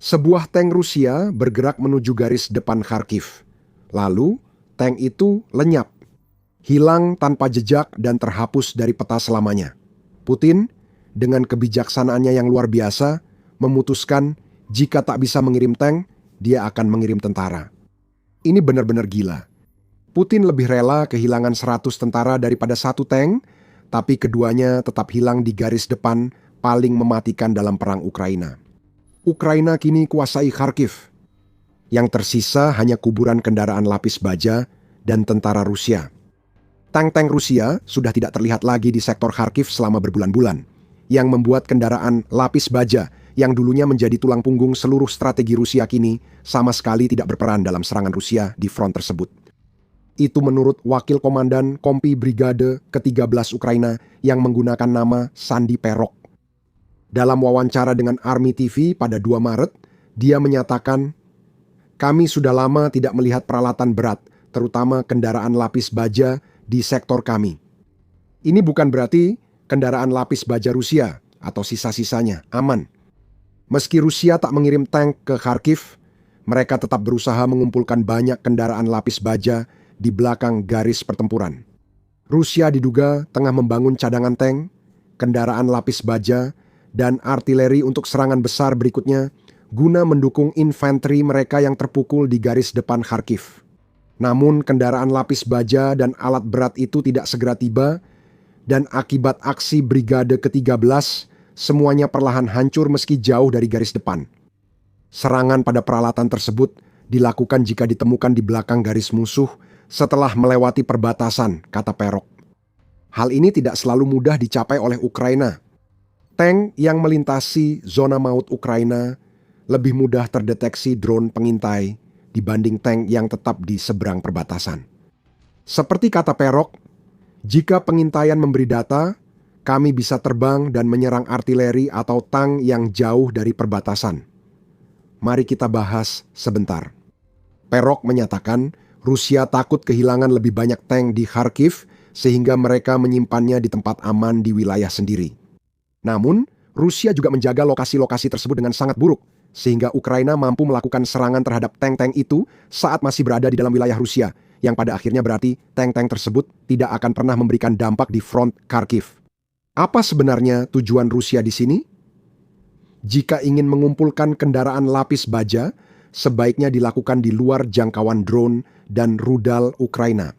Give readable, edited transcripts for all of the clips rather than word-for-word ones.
Sebuah tank Rusia bergerak menuju garis depan Kharkiv. Lalu, tank itu lenyap, hilang tanpa jejak dan terhapus dari peta selamanya. Putin, dengan kebijaksanaannya yang luar biasa, memutuskan jika tak bisa mengirim tank, dia akan mengirim tentara. Ini benar-benar gila. Putin lebih rela kehilangan 100 tentara daripada satu tank, tapi keduanya tetap hilang di garis depan paling mematikan dalam perang Ukraina. Ukraina kini kuasai Kharkiv. Yang tersisa hanya kuburan kendaraan lapis baja dan tentara Rusia. Tank-tank Rusia sudah tidak terlihat lagi di sektor Kharkiv selama berbulan-bulan, yang membuat kendaraan lapis baja yang dulunya menjadi tulang punggung seluruh strategi Rusia kini sama sekali tidak berperan dalam serangan Rusia di front tersebut. Itu menurut Wakil Komandan Kompi Brigade ke-13 Ukraina yang menggunakan nama Sandi Perok. Dalam wawancara dengan Army TV pada 2 Maret, dia menyatakan, "Kami sudah lama tidak melihat peralatan berat, terutama kendaraan lapis baja di sektor kami. Ini bukan berarti kendaraan lapis baja Rusia atau sisa-sisanya aman. Meski Rusia tak mengirim tank ke Kharkiv, mereka tetap berusaha mengumpulkan banyak kendaraan lapis baja di belakang garis pertempuran. Rusia diduga tengah membangun cadangan tank, kendaraan lapis baja, dan artileri untuk serangan besar berikutnya guna mendukung infanteri mereka yang terpukul di garis depan Kharkiv. Namun kendaraan lapis baja dan alat berat itu tidak segera tiba, dan akibat aksi Brigade ke-13, semuanya perlahan hancur meski jauh dari garis depan. Serangan pada peralatan tersebut dilakukan jika ditemukan di belakang garis musuh setelah melewati perbatasan, kata Perok. Hal ini tidak selalu mudah dicapai oleh Ukraina. Tank yang melintasi zona maut Ukraina lebih mudah terdeteksi drone pengintai dibanding tank yang tetap di seberang perbatasan. Seperti kata Perok, jika pengintaian memberi data, kami bisa terbang dan menyerang artileri atau tank yang jauh dari perbatasan. Mari kita bahas sebentar. Perok menyatakan Rusia takut kehilangan lebih banyak tank di Kharkiv sehingga mereka menyimpannya di tempat aman di wilayah sendiri. Namun, Rusia juga menjaga lokasi-lokasi tersebut dengan sangat buruk, sehingga Ukraina mampu melakukan serangan terhadap tank-tank itu saat masih berada di dalam wilayah Rusia, yang pada akhirnya berarti tank-tank tersebut tidak akan pernah memberikan dampak di front Kharkiv. Apa sebenarnya tujuan Rusia di sini? Jika ingin mengumpulkan kendaraan lapis baja, sebaiknya dilakukan di luar jangkauan drone dan rudal Ukraina.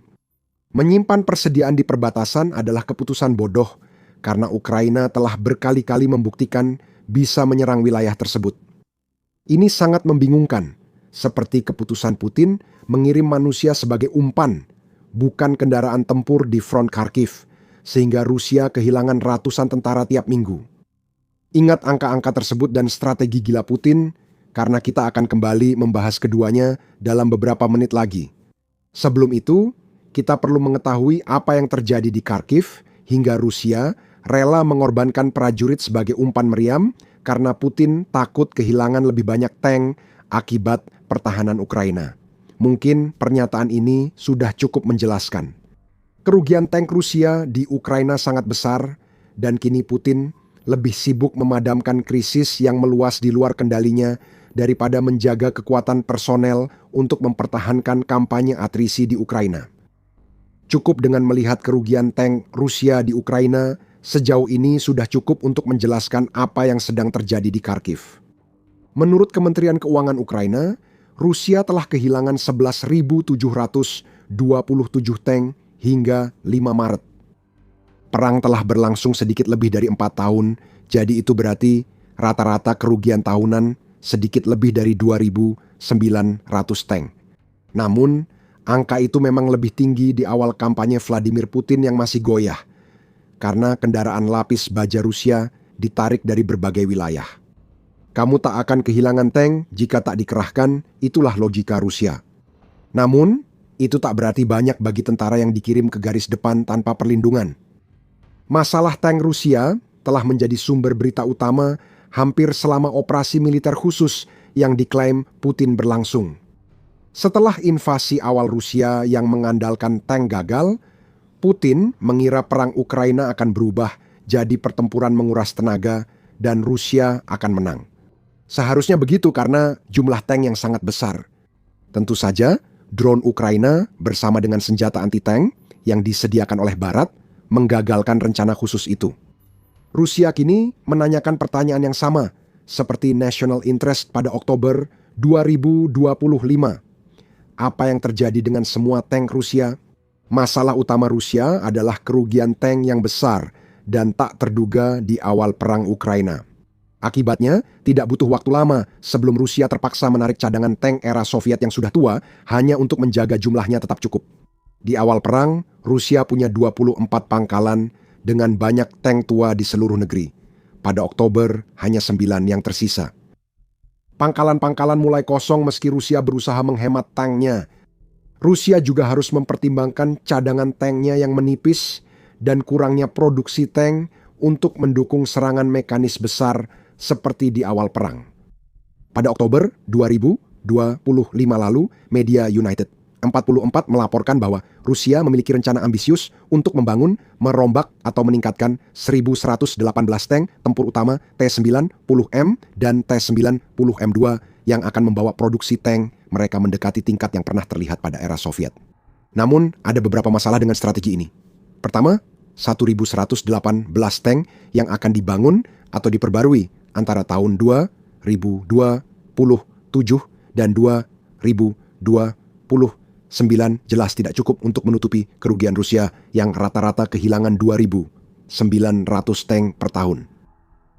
Menyimpan persediaan di perbatasan adalah keputusan bodoh, karena Ukraina telah berkali-kali membuktikan bisa menyerang wilayah tersebut. Ini sangat membingungkan, seperti keputusan Putin mengirim manusia sebagai umpan, bukan kendaraan tempur di front Kharkiv, sehingga Rusia kehilangan ratusan tentara tiap minggu. Ingat angka-angka tersebut dan strategi gila Putin, karena kita akan kembali membahas keduanya dalam beberapa menit lagi. Sebelum itu, kita perlu mengetahui apa yang terjadi di Kharkiv hingga Rusia rela mengorbankan prajurit sebagai umpan meriam karena Putin takut kehilangan lebih banyak tank akibat pertahanan Ukraina. Mungkin pernyataan ini sudah cukup menjelaskan. Kerugian tank Rusia di Ukraina sangat besar dan kini Putin lebih sibuk memadamkan krisis yang meluas di luar kendalinya daripada menjaga kekuatan personel untuk mempertahankan kampanye atrisi di Ukraina. Cukup dengan melihat kerugian tank Rusia di Ukraina, sejauh ini sudah cukup untuk menjelaskan apa yang sedang terjadi di Kharkiv. Menurut Kementerian Keuangan Ukraina, Rusia telah kehilangan 11.727 tank hingga 5 Maret. Perang telah berlangsung sedikit lebih dari 4 tahun, jadi itu berarti rata-rata kerugian tahunan sedikit lebih dari 2.900 tank. Namun, angka itu memang lebih tinggi di awal kampanye Vladimir Putin yang masih goyah, karena kendaraan lapis baja Rusia ditarik dari berbagai wilayah. Kamu tak akan kehilangan tank jika tak dikerahkan, itulah logika Rusia. Namun, itu tak berarti banyak bagi tentara yang dikirim ke garis depan tanpa perlindungan. Masalah tank Rusia telah menjadi sumber berita utama hampir selama operasi militer khusus yang diklaim Putin berlangsung. Setelah invasi awal Rusia yang mengandalkan tank gagal, Putin mengira perang Ukraina akan berubah jadi pertempuran menguras tenaga dan Rusia akan menang. Seharusnya begitu karena jumlah tank yang sangat besar. Tentu saja, drone Ukraina bersama dengan senjata anti-tank yang disediakan oleh Barat menggagalkan rencana khusus itu. Rusia kini menanyakan pertanyaan yang sama seperti National Interest pada Oktober 2025. Apa yang terjadi dengan semua tank Rusia? Masalah utama Rusia adalah kerugian tank yang besar dan tak terduga di awal perang Ukraina. Akibatnya, tidak butuh waktu lama sebelum Rusia terpaksa menarik cadangan tank era Soviet yang sudah tua hanya untuk menjaga jumlahnya tetap cukup. Di awal perang, Rusia punya 24 pangkalan dengan banyak tank tua di seluruh negeri. Pada Oktober, hanya 9 yang tersisa. Pangkalan-pangkalan mulai kosong meski Rusia berusaha menghemat tanknya. Rusia juga harus mempertimbangkan cadangan tanknya yang menipis dan kurangnya produksi tank untuk mendukung serangan mekanis besar seperti di awal perang. Pada Oktober 2025 lalu, media United 44 melaporkan bahwa Rusia memiliki rencana ambisius untuk membangun, merombak atau meningkatkan 1.118 tank tempur utama T-90M dan T-90M2 yang akan membawa produksi tank mereka mendekati tingkat yang pernah terlihat pada era Soviet. Namun, ada beberapa masalah dengan strategi ini. Pertama, 1.118 tank yang akan dibangun atau diperbarui antara tahun 2027 dan 2029 jelas tidak cukup untuk menutupi kerugian Rusia yang rata-rata kehilangan 2.900 tank per tahun.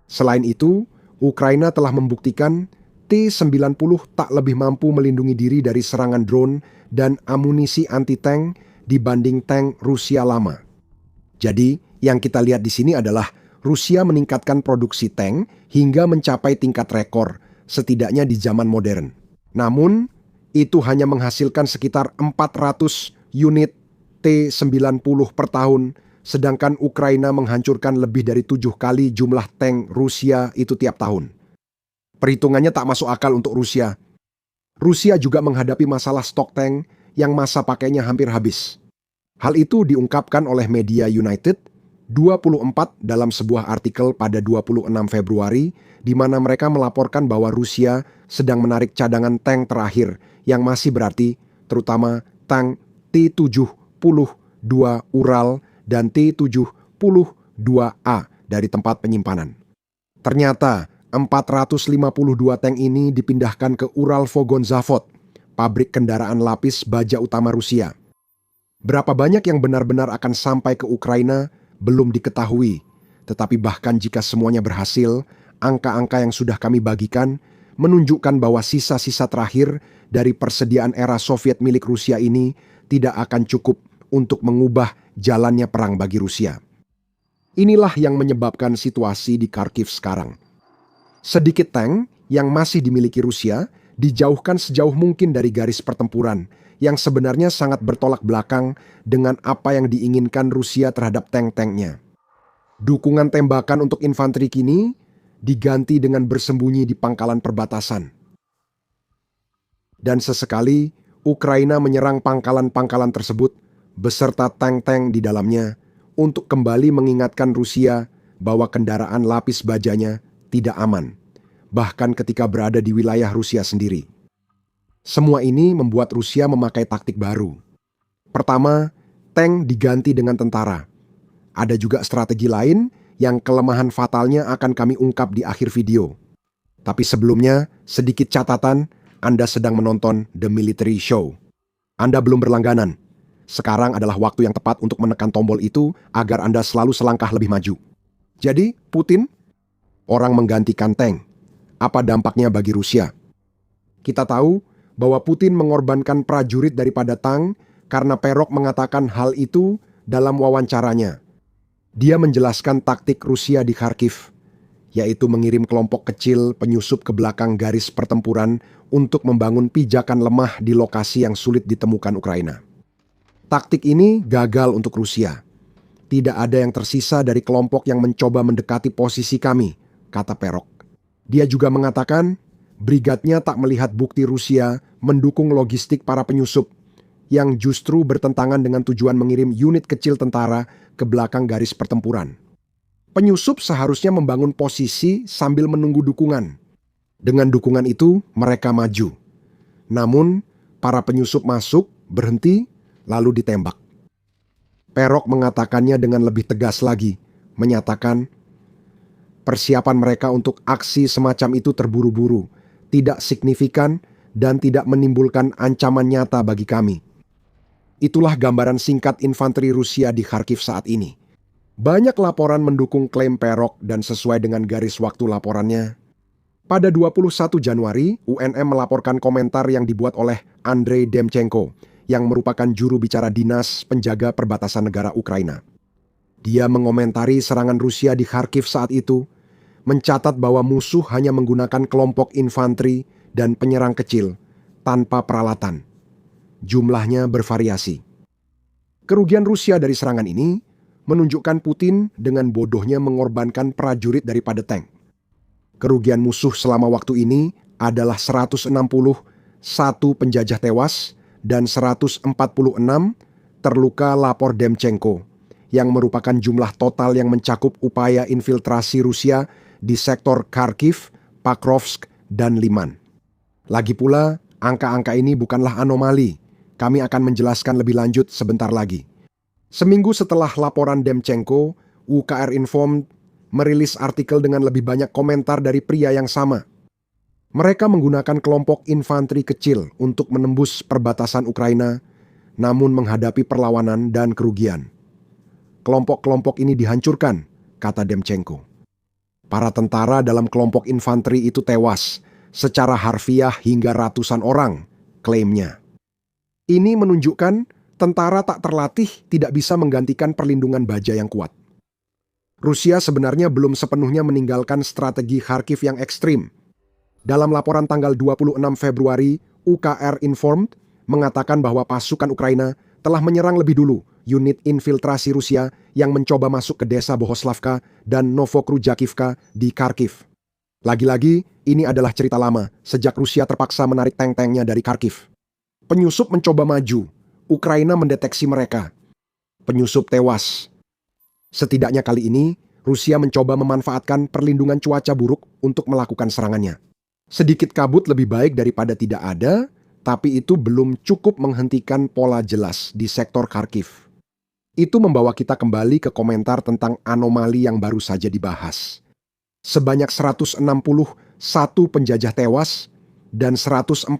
Selain itu, Ukraina telah membuktikan T-90 tak lebih mampu melindungi diri dari serangan drone dan amunisi anti-tank dibanding tank Rusia lama. Jadi, yang kita lihat di sini adalah Rusia meningkatkan produksi tank hingga mencapai tingkat rekor, setidaknya di zaman modern. Namun, itu hanya menghasilkan sekitar 400 unit T-90 per tahun, sedangkan Ukraina menghancurkan lebih dari 7 kali jumlah tank Rusia itu tiap tahun. Perhitungannya tak masuk akal untuk Rusia. Rusia juga menghadapi masalah stok tank yang masa pakainya hampir habis. Hal itu diungkapkan oleh media United 24 dalam sebuah artikel pada 26 Februari, di mana mereka melaporkan bahwa Rusia sedang menarik cadangan tank terakhir yang masih berarti, terutama tank T-72 Ural dan T-72A dari tempat penyimpanan. Ternyata 452 tank ini dipindahkan ke Uralvagonzavod, pabrik kendaraan lapis baja utama Rusia. Berapa banyak yang benar-benar akan sampai ke Ukraina belum diketahui, tetapi bahkan jika semuanya berhasil, angka-angka yang sudah kami bagikan menunjukkan bahwa sisa-sisa terakhir dari persediaan era Soviet milik Rusia ini tidak akan cukup untuk mengubah jalannya perang bagi Rusia. Inilah yang menyebabkan situasi di Kharkiv sekarang. Sedikit tank yang masih dimiliki Rusia dijauhkan sejauh mungkin dari garis pertempuran yang sebenarnya sangat bertolak belakang dengan apa yang diinginkan Rusia terhadap tank-tanknya. Dukungan tembakan untuk infanteri kini diganti dengan bersembunyi di pangkalan perbatasan. Dan sesekali Ukraina menyerang pangkalan-pangkalan tersebut beserta tank-tank di dalamnya untuk kembali mengingatkan Rusia bahwa kendaraan lapis bajanya tidak aman, bahkan ketika berada di wilayah Rusia sendiri. Semua ini membuat Rusia memakai taktik baru. Pertama, tank diganti dengan tentara. Ada juga strategi lain yang kelemahan fatalnya akan kami ungkap di akhir video. Tapi sebelumnya, sedikit catatan, Anda sedang menonton The Military Show. Anda belum berlangganan. Sekarang adalah waktu yang tepat untuk menekan tombol itu agar Anda selalu selangkah lebih maju. Jadi, Putin, orang menggantikan tank. Apa dampaknya bagi Rusia? Kita tahu bahwa Putin mengorbankan prajurit daripada tank karena Perok mengatakan hal itu dalam wawancaranya. Dia menjelaskan taktik Rusia di Kharkiv, yaitu mengirim kelompok kecil penyusup ke belakang garis pertempuran untuk membangun pijakan lemah di lokasi yang sulit ditemukan Ukraina. Taktik ini gagal untuk Rusia. Tidak ada yang tersisa dari kelompok yang mencoba mendekati posisi kami, kata Perok. Dia juga mengatakan, brigadnya tak melihat bukti Rusia mendukung logistik para penyusup, yang justru bertentangan dengan tujuan mengirim unit kecil tentara ke belakang garis pertempuran. Penyusup seharusnya membangun posisi sambil menunggu dukungan. Dengan dukungan itu, mereka maju. Namun, para penyusup masuk, berhenti, lalu ditembak. Perok mengatakannya dengan lebih tegas lagi, menyatakan persiapan mereka untuk aksi semacam itu terburu-buru, tidak signifikan, dan tidak menimbulkan ancaman nyata bagi kami. Itulah gambaran singkat infanteri Rusia di Kharkiv saat ini. Banyak laporan mendukung klaim Perok dan sesuai dengan garis waktu laporannya. Pada 21 Januari, UNM melaporkan komentar yang dibuat oleh Andrei Demchenko, yang merupakan juru bicara dinas penjaga perbatasan negara Ukraina. Dia mengomentari serangan Rusia di Kharkiv saat itu, mencatat bahwa musuh hanya menggunakan kelompok infanteri dan penyerang kecil, tanpa peralatan. Jumlahnya bervariasi. Kerugian Rusia dari serangan ini menunjukkan Putin dengan bodohnya mengorbankan prajurit daripada tank. Kerugian musuh selama waktu ini adalah 161 penjajah tewas dan 146 terluka, lapor Demchenko, yang merupakan jumlah total yang mencakup upaya infiltrasi Rusia di sektor Kharkiv, Pakrovsk, dan Liman. Lagi pula, angka-angka ini bukanlah anomali. Kami akan menjelaskan lebih lanjut sebentar lagi. Seminggu setelah laporan Demchenko, UKR Inform merilis artikel dengan lebih banyak komentar dari pria yang sama. Mereka menggunakan kelompok infanteri kecil untuk menembus perbatasan Ukraina, namun menghadapi perlawanan dan kerugian. Kelompok-kelompok ini dihancurkan, kata Demchenko. Para tentara dalam kelompok infanteri itu tewas, secara harfiah hingga ratusan orang, klaimnya. Ini menunjukkan tentara tak terlatih tidak bisa menggantikan perlindungan baja yang kuat. Rusia sebenarnya belum sepenuhnya meninggalkan strategi Kharkiv yang ekstrim. Dalam laporan tanggal 26 Februari, UKR Informed mengatakan bahwa pasukan Ukraina telah menyerang lebih dulu unit infiltrasi Rusia yang mencoba masuk ke desa Bohoslavka dan Novokrujakivka di Kharkiv. Lagi-lagi, ini adalah cerita lama sejak Rusia terpaksa menarik tank-tanknya dari Kharkiv. Penyusup mencoba maju, Ukraina mendeteksi mereka. Penyusup tewas. Setidaknya kali ini, Rusia mencoba memanfaatkan perlindungan cuaca buruk untuk melakukan serangannya. Sedikit kabut lebih baik daripada tidak ada, tapi itu belum cukup menghentikan pola jelas di sektor Kharkiv. Itu membawa kita kembali ke komentar tentang anomali yang baru saja dibahas. Sebanyak 161 penjajah tewas dan 146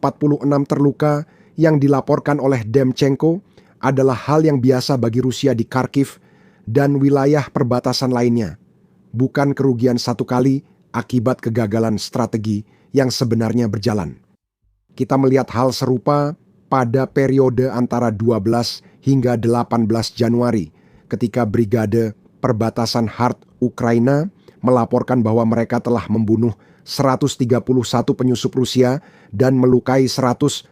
terluka yang dilaporkan oleh Demchenko adalah hal yang biasa bagi Rusia di Kharkiv dan wilayah perbatasan lainnya, bukan kerugian satu kali akibat kegagalan strategi yang sebenarnya berjalan. Kita melihat hal serupa pada periode antara 12 hingga 18 Januari ketika Brigade Perbatasan Hart Ukraina melaporkan bahwa mereka telah membunuh 131 penyusup Rusia dan melukai 111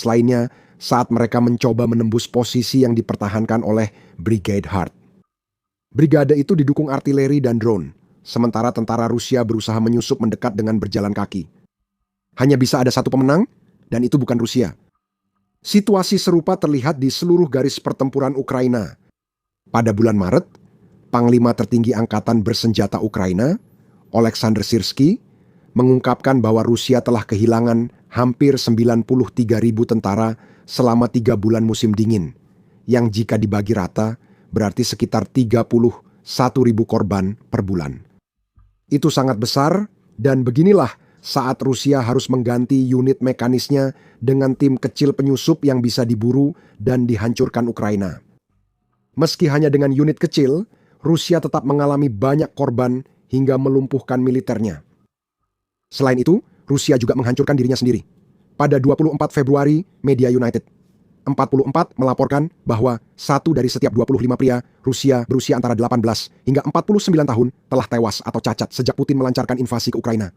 lainnya saat mereka mencoba menembus posisi yang dipertahankan oleh Brigade Hart. Brigade itu didukung artileri dan drone, sementara tentara Rusia berusaha menyusup mendekat dengan berjalan kaki. Hanya bisa ada satu pemenang, dan itu bukan Rusia. Situasi serupa terlihat di seluruh garis pertempuran Ukraina. Pada bulan Maret, Panglima Tertinggi Angkatan Bersenjata Ukraina, Oleksandr Syrskyi, mengungkapkan bahwa Rusia telah kehilangan hampir 93.000 tentara selama 3 bulan musim dingin, yang jika dibagi rata berarti sekitar 31.000 korban per bulan. Itu sangat besar, dan beginilah saat Rusia harus mengganti unit mekanisnya dengan tim kecil penyusup yang bisa diburu dan dihancurkan Ukraina. Meski hanya dengan unit kecil, Rusia tetap mengalami banyak korban hingga melumpuhkan militernya. Selain itu, Rusia juga menghancurkan dirinya sendiri. Pada 24 Februari, media United 44 melaporkan bahwa 1 dari setiap 25 pria Rusia berusia antara 18 hingga 49 tahun telah tewas atau cacat sejak Putin melancarkan invasi ke Ukraina.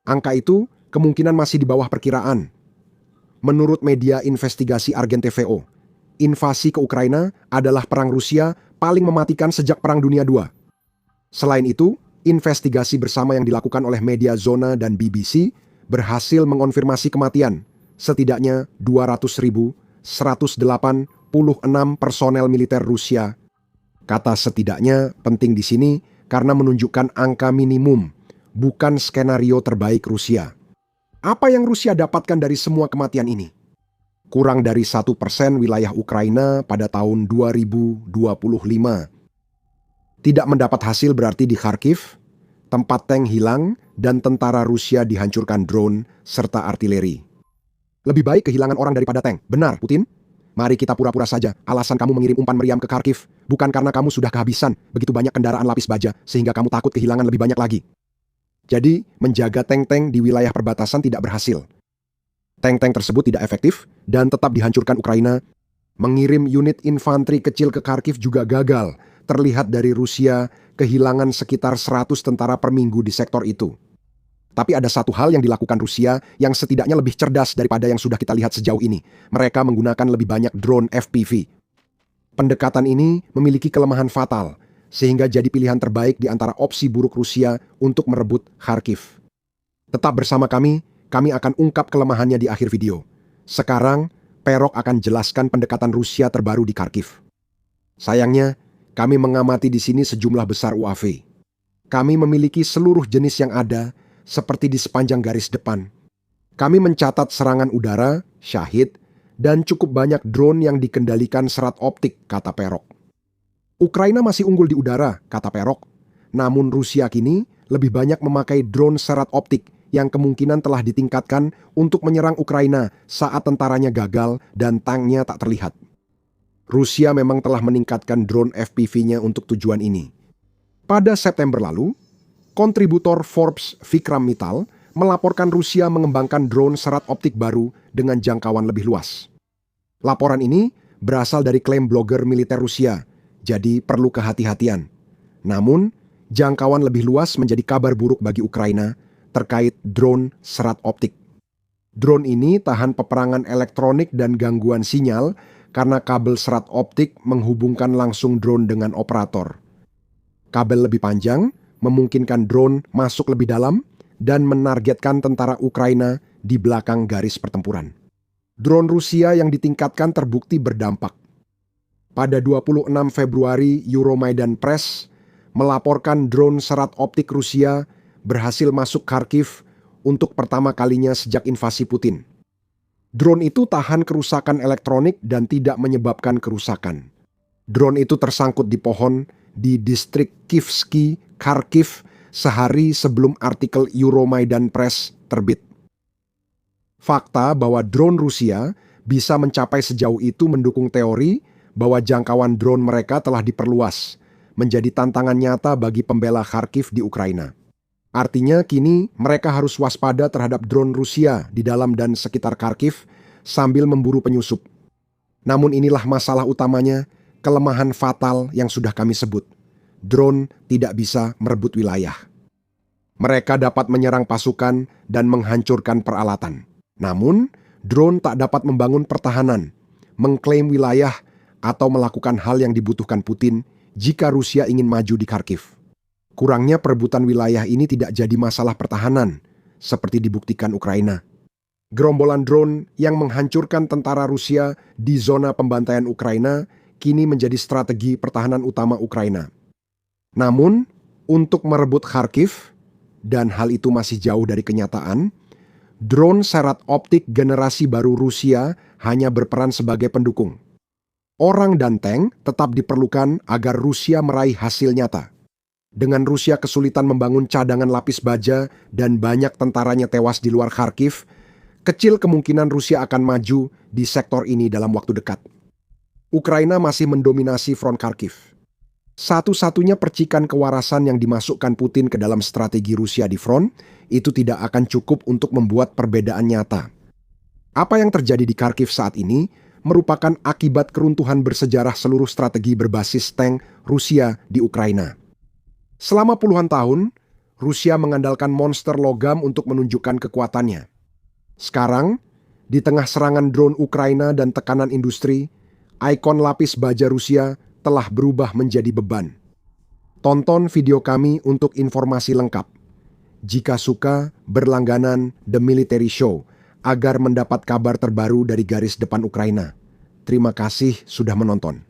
Angka itu kemungkinan masih di bawah perkiraan. Menurut media investigasi Argen TVO, invasi ke Ukraina adalah perang Rusia paling mematikan sejak Perang Dunia II. Selain itu, investigasi bersama yang dilakukan oleh media Zona dan BBC berhasil mengonfirmasi kematian setidaknya 200.186 personel militer Rusia. Kata setidaknya penting di sini karena menunjukkan angka minimum, bukan skenario terbaik Rusia. Apa yang Rusia dapatkan dari semua kematian ini? Kurang dari 1% wilayah Ukraina pada tahun 2025. Tidak mendapat hasil berarti di Kharkiv, tempat tank hilang dan tentara Rusia dihancurkan drone serta artileri. Lebih baik kehilangan orang daripada tank, benar Putin? Mari kita pura-pura saja, alasan kamu mengirim umpan meriam ke Kharkiv bukan karena kamu sudah kehabisan begitu banyak kendaraan lapis baja sehingga kamu takut kehilangan lebih banyak lagi. Jadi, menjaga tank-tank di wilayah perbatasan tidak berhasil. Tank-tank tersebut tidak efektif dan tetap dihancurkan Ukraina. Mengirim unit infanteri kecil ke Kharkiv juga gagal. Terlihat dari Rusia kehilangan sekitar 100 tentara per minggu di sektor itu. Tapi ada satu hal yang dilakukan Rusia yang setidaknya lebih cerdas daripada yang sudah kita lihat sejauh ini. Mereka menggunakan lebih banyak drone FPV. Pendekatan ini memiliki kelemahan fatal, sehingga jadi pilihan terbaik di antara opsi buruk Rusia untuk merebut Kharkiv. Tetap bersama kami akan ungkap kelemahannya di akhir video. Sekarang, Perok akan jelaskan pendekatan Rusia terbaru di Kharkiv. Sayangnya, kami mengamati di sini sejumlah besar UAV. Kami memiliki seluruh jenis yang ada, seperti di sepanjang garis depan. Kami mencatat serangan udara, Shahid, dan cukup banyak drone yang dikendalikan serat optik, kata Perok. Ukraina masih unggul di udara, kata Perok. Namun Rusia kini lebih banyak memakai drone serat optik yang kemungkinan telah ditingkatkan untuk menyerang Ukraina saat tentaranya gagal dan tanknya tak terlihat. Rusia memang telah meningkatkan drone FPV-nya untuk tujuan ini. Pada September lalu, kontributor Forbes Vikram Mittal melaporkan Rusia mengembangkan drone serat optik baru dengan jangkauan lebih luas. Laporan ini berasal dari klaim blogger militer Rusia, jadi perlu kehati-hatian. Namun, jangkauan lebih luas menjadi kabar buruk bagi Ukraina terkait drone serat optik. Drone ini tahan peperangan elektronik dan gangguan sinyal karena kabel serat optik menghubungkan langsung drone dengan operator. Kabel lebih panjang memungkinkan drone masuk lebih dalam dan menargetkan tentara Ukraina di belakang garis pertempuran. Drone Rusia yang ditingkatkan terbukti berdampak. Pada 26 Februari, Euromaidan Press melaporkan drone serat optik Rusia berhasil masuk Kharkiv untuk pertama kalinya sejak invasi Putin. Drone itu tahan kerusakan elektronik dan tidak menyebabkan kerusakan. Drone itu tersangkut di pohon di distrik Kivsky, Kharkiv, sehari sebelum artikel Euromaidan Press terbit. Fakta bahwa drone Rusia bisa mencapai sejauh itu mendukung teori bahwa jangkauan drone mereka telah diperluas, menjadi tantangan nyata bagi pembela Kharkiv di Ukraina. Artinya kini mereka harus waspada terhadap drone Rusia di dalam dan sekitar Kharkiv sambil memburu penyusup. Namun inilah masalah utamanya, kelemahan fatal yang sudah kami sebut. Drone tidak bisa merebut wilayah. Mereka dapat menyerang pasukan dan menghancurkan peralatan. Namun, drone tak dapat membangun pertahanan, mengklaim wilayah, atau melakukan hal yang dibutuhkan Putin jika Rusia ingin maju di Kharkiv. Kurangnya perebutan wilayah ini tidak jadi masalah pertahanan, seperti dibuktikan Ukraina. Gerombolan drone yang menghancurkan tentara Rusia di zona pembantaian Ukraina kini menjadi strategi pertahanan utama Ukraina. Namun, untuk merebut Kharkiv, dan hal itu masih jauh dari kenyataan, drone serat optik generasi baru Rusia hanya berperan sebagai pendukung. Orang dan tank tetap diperlukan agar Rusia meraih hasil nyata. Dengan Rusia kesulitan membangun cadangan lapis baja dan banyak tentaranya tewas di luar Kharkiv, kecil kemungkinan Rusia akan maju di sektor ini dalam waktu dekat. Ukraina masih mendominasi front Kharkiv. Satu-satunya percikan kewarasan yang dimasukkan Putin ke dalam strategi Rusia di front, itu tidak akan cukup untuk membuat perbedaan nyata. Apa yang terjadi di Kharkiv saat ini merupakan akibat keruntuhan bersejarah seluruh strategi berbasis tank Rusia di Ukraina. Selama puluhan tahun, Rusia mengandalkan monster logam untuk menunjukkan kekuatannya. Sekarang, di tengah serangan drone Ukraina dan tekanan industri, ikon lapis baja Rusia telah berubah menjadi beban. Tonton video kami untuk informasi lengkap. Jika suka, berlangganan The Military Show agar mendapat kabar terbaru dari garis depan Ukraina. Terima kasih sudah menonton.